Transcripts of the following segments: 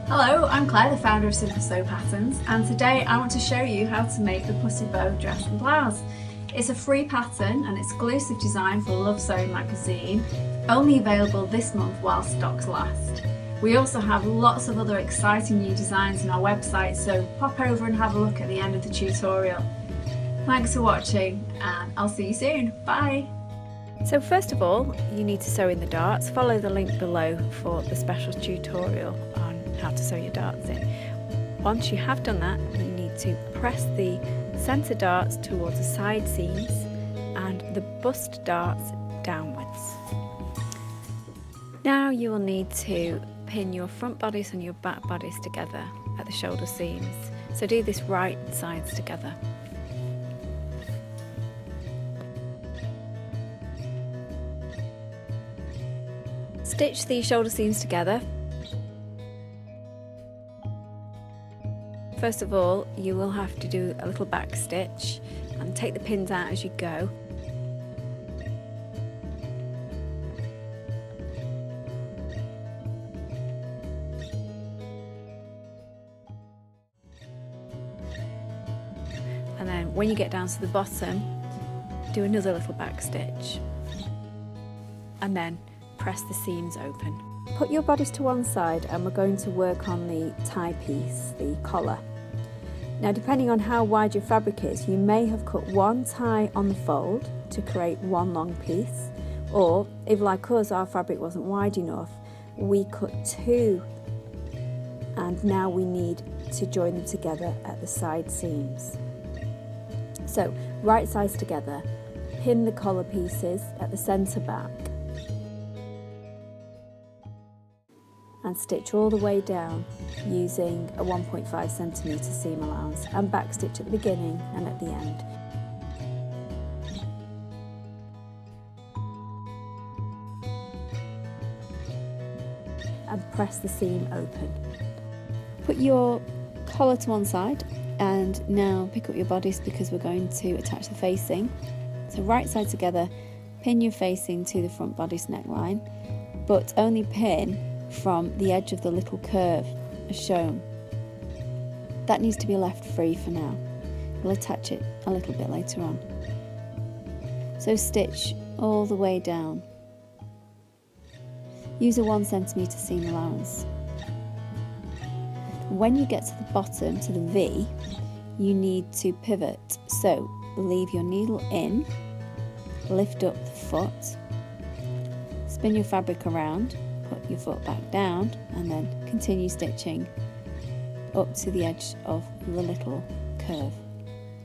Hello, I'm Claire, the founder of Simple Sew Patterns, and today I want to show you how to make the Pussy Bow dress and blouse. It's a free pattern and exclusive design for Love Sewing magazine, only available this month while stocks last. We also have lots of other exciting new designs on our website, so pop over and have a look at the end of the tutorial. Thanks for watching, and I'll see you soon. Bye! So first of all, you need to sew in the darts. Follow the link below for the special tutorial on how to sew your darts in. Once you have done that, you need to press the centre darts towards the side seams and the bust darts downwards. Now you will need to pin your front bodice and your back bodice together at the shoulder seams. So do this right sides together. Stitch the shoulder seams together. First of all, you will have to do a little back stitch and take the pins out as you go. And then when you get down to the bottom, do another little back stitch. And then press the seams open. Put your bodice to one side and we're going to work on the tie piece, the collar. Now depending on how wide your fabric is, you may have cut one tie on the fold to create one long piece, or if like us our fabric wasn't wide enough, we cut two and now we need to join them together at the side seams. So right sides together, pin the collar pieces at the centre back and stitch all the way down using a 1.5 centimetre seam allowance and back stitch at the beginning and at the end. And press the seam open. Put your collar to one side and now pick up your bodice because we're going to attach the facing. So right side together, pin your facing to the front bodice neckline, but only pin from the edge of the little curve as shown. That needs to be left free for now. We'll attach it a little bit later on. So stitch all the way down. Use a 1 centimetre seam allowance. When you get to the bottom, to the V, you need to pivot. So leave your needle in, lift up the foot, spin your fabric around, put your foot back down and then continue stitching up to the edge of the little curve.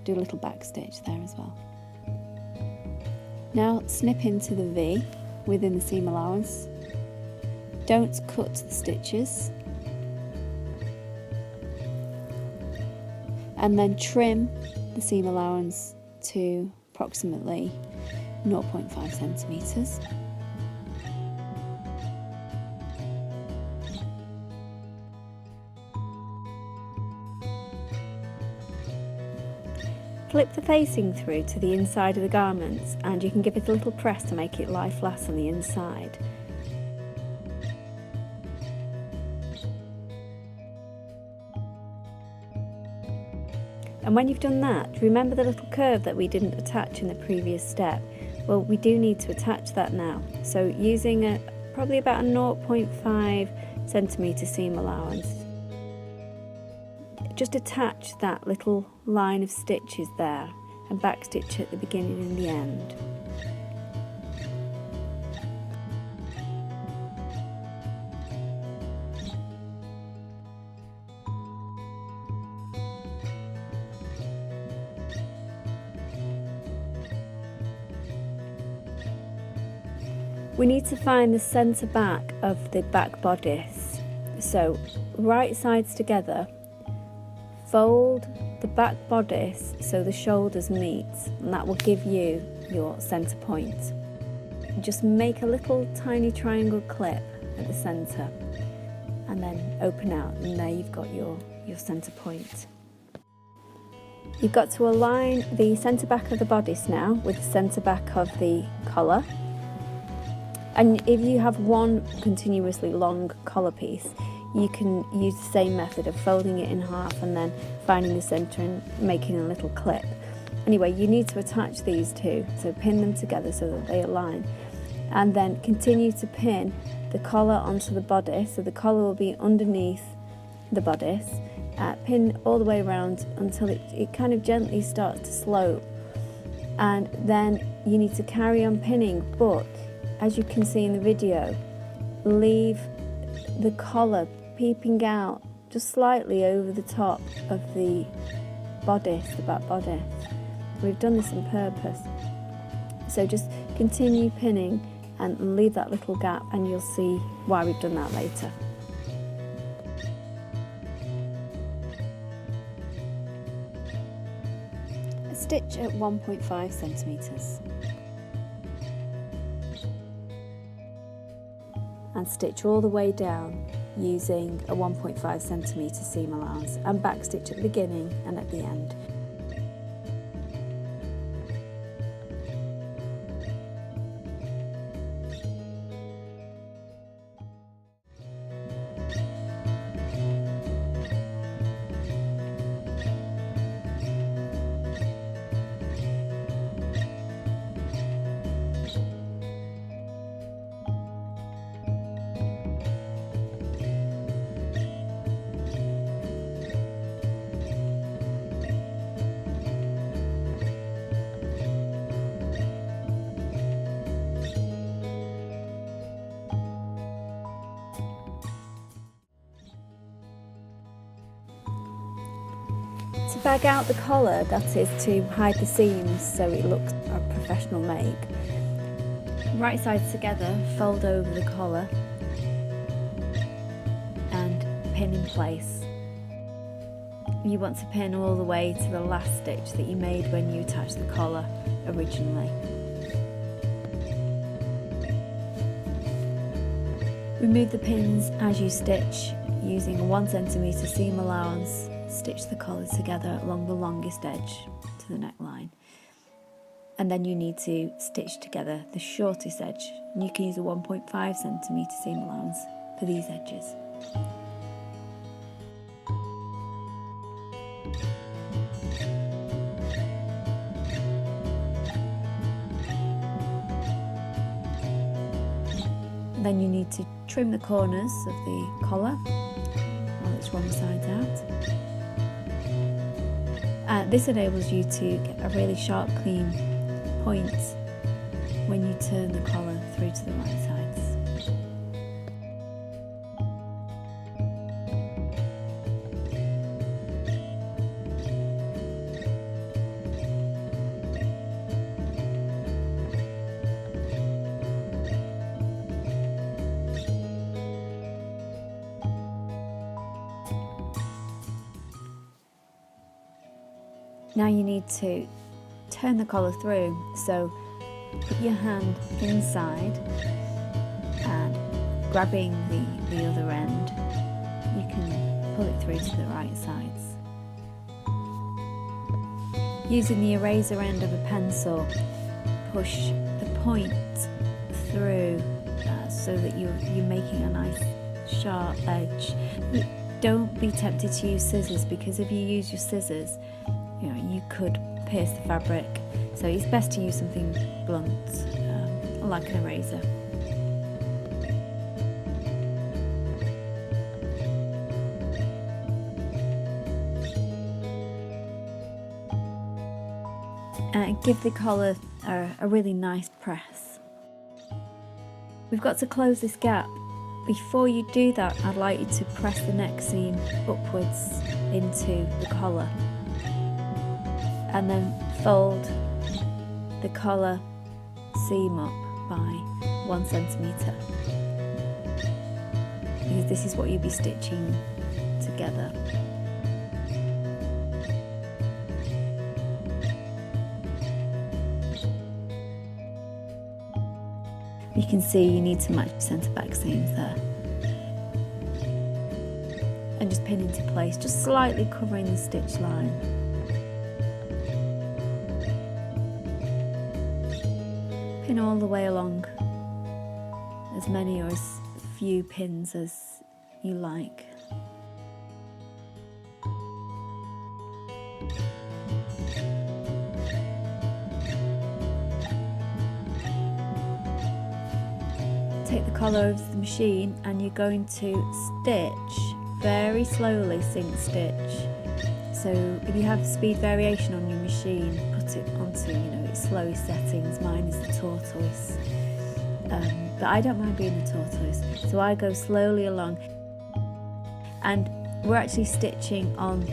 Do a little back stitch there as well. Now snip into the V within the seam allowance. Don't cut the stitches. And then trim the seam allowance to approximately 0.5 centimetres. Flip the facing through to the inside of the garments and you can give it a little press to make it lie flat on the inside. And when you've done that, remember the little curve that we didn't attach in the previous step? Well, we do need to attach that now. So using probably about a 0.5 centimetre seam allowance, just attach that little line of stitches there and back stitch at the beginning and the end. We need to find the centre back of the back bodice. So right sides together, fold the back bodice so the shoulders meet, and that will give you your centre point. Just make a little tiny triangle clip at the centre and then open out, and there you've got your centre point. You've got to align the centre back of the bodice now with the centre back of the collar. And if you have one continuously long collar piece, you can use the same method of folding it in half and then finding the centre and making a little clip. Anyway, you need to attach these two, so pin them together so that they align, and then continue to pin the collar onto the bodice, so the collar will be underneath the bodice. Pin all the way around until it kind of gently starts to slope, and then you need to carry on pinning, but as you can see in the video, leave the collar peeping out just slightly over the top of the bodice, the back bodice. We've done this on purpose. So just continue pinning and leave that little gap, and you'll see why we've done that later. A stitch at 1.5 centimetres. And stitch all the way down using a 1.5 centimetre seam allowance, and backstitch at the beginning and at the end. To bag out the collar, that is to hide the seams so it looks a professional make, right sides together, fold over the collar and pin in place. You want to pin all the way to the last stitch that you made when you attached the collar originally. Remove the pins as you stitch using a 1 centimetre seam allowance. Stitch the collar together along the longest edge to the neckline, and then you need to stitch together the shortest edge, and you can use a 1.5 centimetre seam allowance for these edges. Then you need to trim the corners of the collar while it's wrong sides out. This enables you to get a really sharp, clean point when you turn the collar through to the right sides. Now you need to turn the collar through, so put your hand inside and grabbing the other end, you can pull it through to the right sides. Using the eraser end of a pencil, push the point through so that you're making a nice sharp edge. Don't be tempted to use scissors, because if you use your scissors, you could pierce the fabric, so it's best to use something blunt, like an eraser. Give the collar a really nice press. We've got to close this gap. Before you do that, I'd like you to press the neck seam upwards into the collar, and then fold the collar seam up by 1 centimetre, because this is what you'll be stitching together. You can see you need to match the centre back seams there, and just pin into place, just slightly covering the stitch line. Pin all the way along, as many or as few pins as you like. take the collar over to the machine and you're going to stitch very slowly, single stitch. So if you have speed variation on your machine, put it onto, its slow settings. Mine is the tortoise. But I don't mind being the tortoise, so I go slowly along. And we're actually stitching on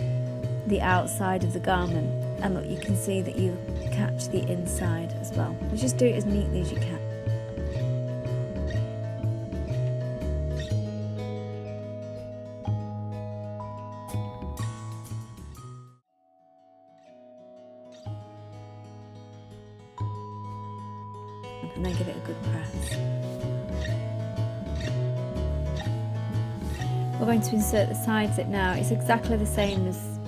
the outside of the garment. And look, you can see that you catch the inside as well. You just do it as neatly as you can. And then give it a good press. We're going to insert the side zip now. It's exactly the same as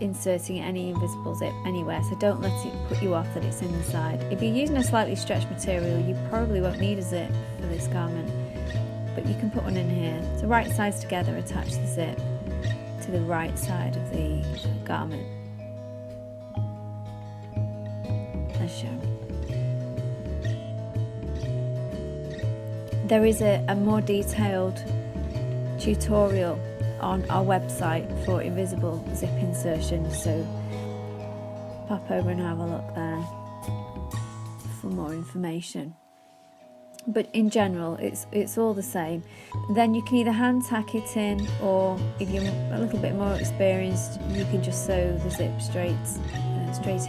inserting any invisible zip anywhere, so don't let it put you off that it's in the side. If you're using a slightly stretched material, you probably won't need a zip for this garment, but you can put one in here. So right sides together, attach the zip to the right side of the garment, as shown. There is a more detailed tutorial on our website for invisible zip insertion, so pop over and have a look there for more information. But in general, it's all the same. Then you can either hand tack it in, or if you're a little bit more experienced, you can just sew the zip straight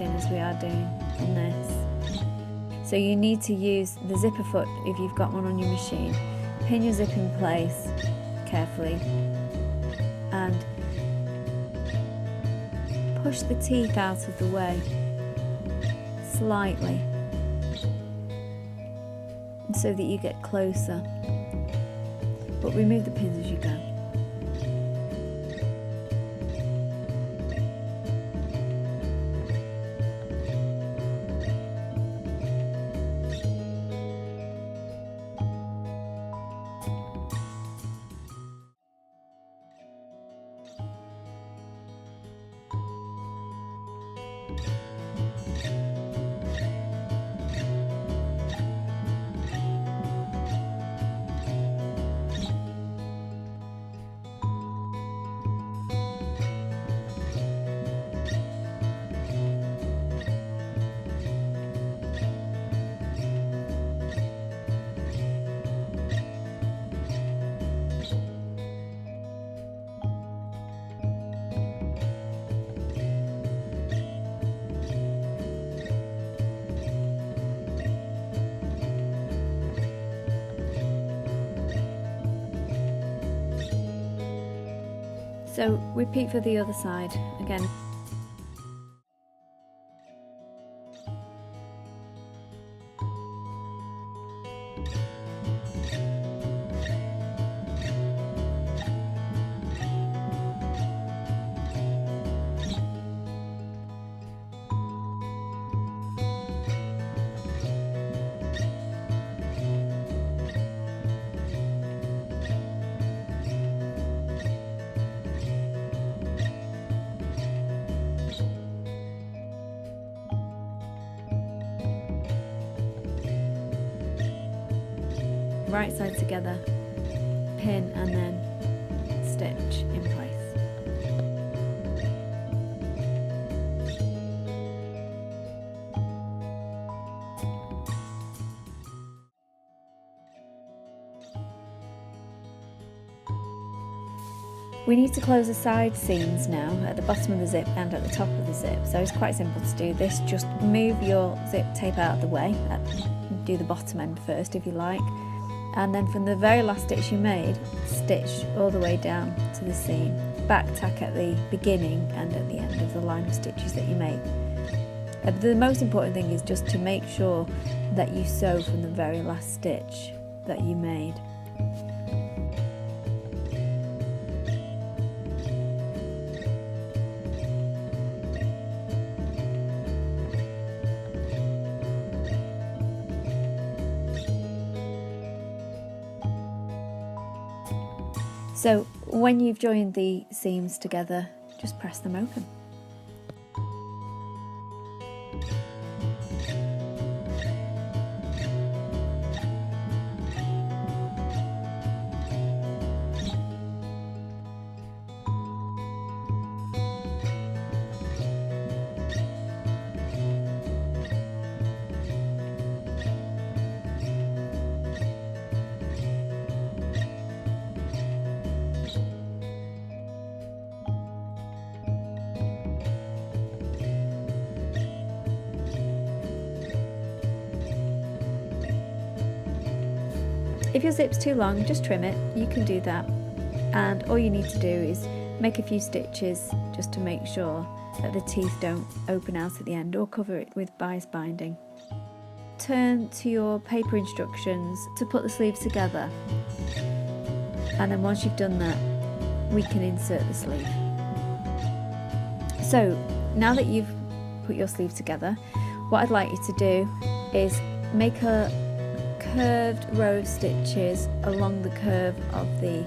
in, as we are doing on this. So you need to use the zipper foot if you've got one on your machine. Pin your zip in place carefully and push the teeth out of the way slightly, so that you get closer, but remove the pins as you go. So repeat for the other side again. Right side together, pin and then stitch in place. We need to close the side seams now at the bottom of the zip and at the top of the zip, so it's quite simple to do this. Just move your zip tape out of the way, do the bottom end first if you like, and then from the very last stitch you made, stitch all the way down to the seam. Back tack at the beginning and at the end of the line of stitches that you make. The most important thing is just to make sure that you sew from the very last stitch that you made. So when you've joined the seams together, just press them open. If your zip's too long, just trim it, you can do that. And all you need to do is make a few stitches just to make sure that the teeth don't open out at the end, or cover it with bias binding. Turn to your paper instructions to put the sleeves together, and then once you've done that, we can insert the sleeve. So now that you've put your sleeve together, what I'd like you to do is make a curved row of stitches along the curve of the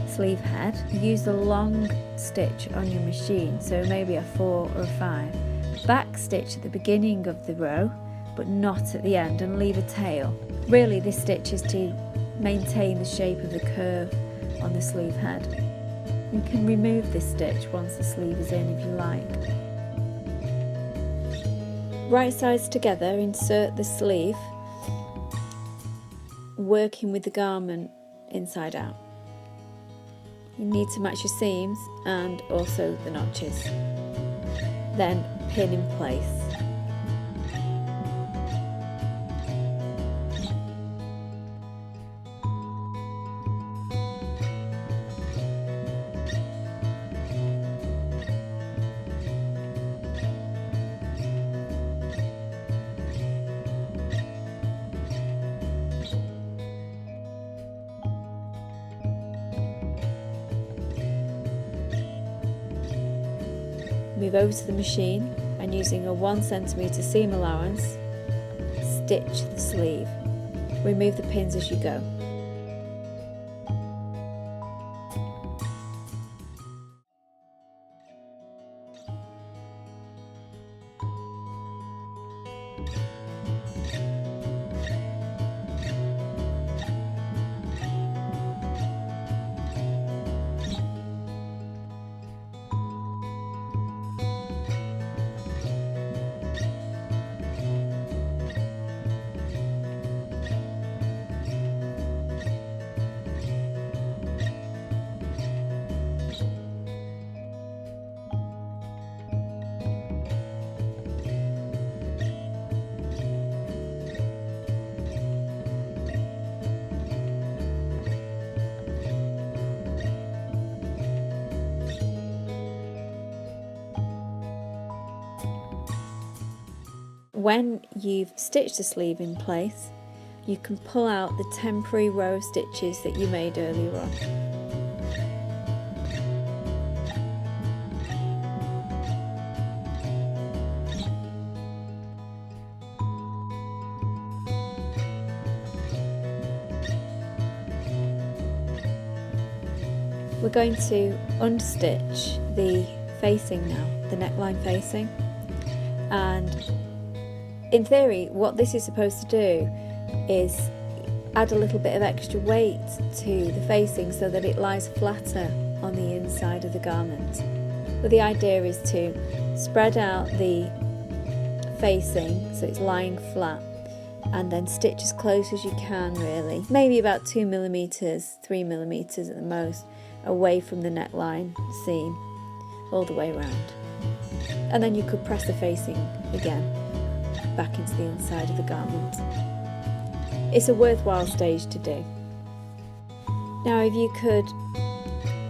sleeve head. Use the long stitch on your machine, so maybe a 4 or a 5. Back stitch at the beginning of the row, but not at the end, and leave a tail. Really, this stitch is to maintain the shape of the curve on the sleeve head. You can remove this stitch once the sleeve is in if you like. Right sides together, insert the sleeve, working with the garment inside out. You need to match your seams and also the notches. Then pin in place. Move over to the machine and, using a 1 cm seam allowance, stitch the sleeve. Remove the pins as you go. When you've stitched the sleeve in place, you can pull out the temporary row of stitches that you made earlier on. We're going to unstitch the facing now, the neckline facing, and in theory what this is supposed to do is add a little bit of extra weight to the facing so that it lies flatter on the inside of the garment. But the idea is to spread out the facing so it's lying flat, and then stitch as close as you can, really, maybe about 2 millimeters, 3 millimeters at the most, away from the neckline seam all the way around. And then you could press the facing again back into the inside of the garment. It's a worthwhile stage to do. Now, if you could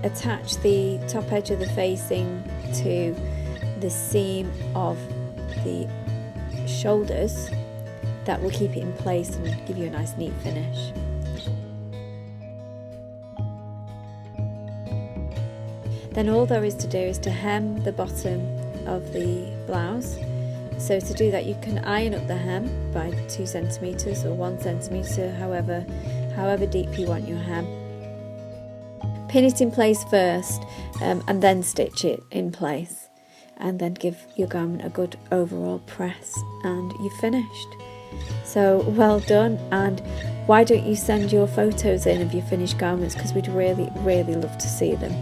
attach the top edge of the facing to the seam of the shoulders, that will keep it in place and give you a nice neat finish. Then all there is to do is to hem the bottom of the blouse. So to do that, you can iron up the hem by 2 centimeters or 1 centimeter, however deep you want your hem. Pin it in place first, and then stitch it in place, and then give your garment a good overall press, and you've finished. So well done, and why don't you send your photos in of your finished garments, because we'd really love to see them.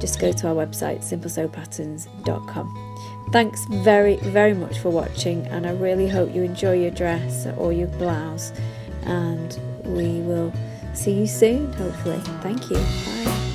Just go to our website, simplesewpatterns.com. Thanks very much for watching, and I really hope you enjoy your dress or your blouse, and we will see you soon, hopefully. Thank you. Bye.